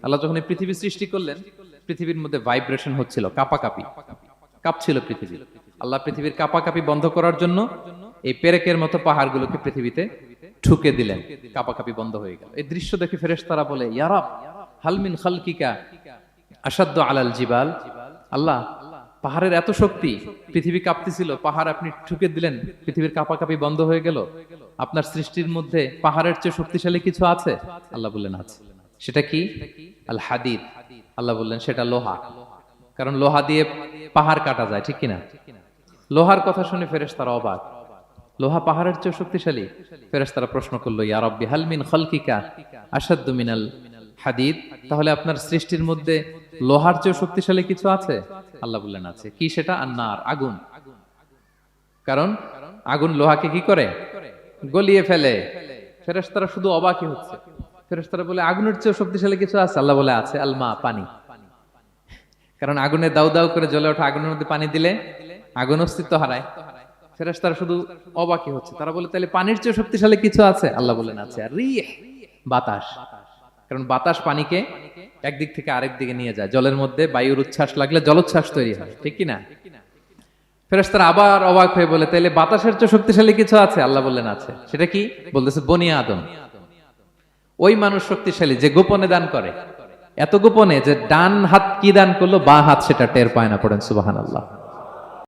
আল্লাহ যখন এই পৃথিবী সৃষ্টি করলেন, পৃথিবীর মধ্যে ভাইব্রেশন হচ্ছিল, কাঁপাকাঁপি, কাঁপছিল পৃথিবী। আল্লাহ পৃথিবীর কাঁপাকাঁপি বন্ধ করার জন্য এই পেরেকের মতো পাহাড়গুলোকে পৃথিবীতে ঠুকে দিলেন, কাঁপাকাঁপি বন্ধ হয়ে গেল। এই দৃশ্য দেখে ফেরেশতারা বলে, ইয়া রাব, হাল মিন খালকিকা আসাদ্দু আলাল জিবাল। আল্লাহ, পাহাড়ের এত শক্তি, পৃথিবী কাঁপতেছিল, পাহাড় আপনি ঠুকে দিলেন, পৃথিবীর কাঁপাকাঁপি বন্ধ হয়ে গেল। আপনার সৃষ্টির মধ্যে পাহাড়ের চেয়ে শক্তিশালী কিছু আছে? আল্লাহ বললেন আছে। সেটা কি? আল হাদিদ। আল্লাহ বললেন সেটা লোহা। কারণ লোহা দিয়ে পাহাড় কাটা যায়, ঠিক কিনা? লোহার কথা শুনে ফেরেশতারা অবাক। লোহা পাহাড়ের চেয়ে শক্তিশালী? ফেরেশতারা প্রশ্ন করলো, ইয়া রাব্বি হাল মিন খালকিকা আশাদ্দু মিনাল হাদিদ। তাহলে আপনার সৃষ্টির মধ্যে লোহার চেয়ে শক্তিশালী কিছু আছে? আল্লাহ বললেন আছে। কি সেটা? আন্নার, আগুন। কারণ আগুন লোহাকে কি করে? গলিয়ে ফেলে। ফেরেশতারা শুধু অবাকই হচ্ছে। ফেরেশতারা বলে আগুনের চেয়ে শক্তিশালী কিছু আছে? আল্লাহ বলে আছে, আলমা, পানি। কারণ আগুনে দাউ দাউ করে জ্বলে ওঠা আগুনের মধ্যে পানি দিলে আগুন অস্তিত্ব হারায়। ফেরেশতারা শুধু অবাকই হচ্ছে। তারা বলে তাহলে পানির চেয়ে শক্তিশালী কিছু আছে? আল্লাহ বলেন আছে। আর রিহ, বাতাস। কারণ বাতাস পানিকে একদিক থেকে আরেক দিকে নিয়ে যায়। জলের মধ্যে বায়ুর উচ্ছ্বাস লাগলে জলোচ্ছ্বাস তৈরি হয়, ঠিক কিনা? ফেরেশতারা আবার অবাক হয়ে বলে তাহলে বাতাসের চেয়ে শক্তিশালী কিছু আছে? আল্লাহ বললেন আছে। সেটা কি? বলতেছে বনি আদম। ওই মানুষ শক্তিশালী যে গোপনে দান করে, এত গোপনে যে ডান হাত কি দান করলো, বাঁ হাত সেটা টের পায় না। পড়েন সুবহানাল্লাহ।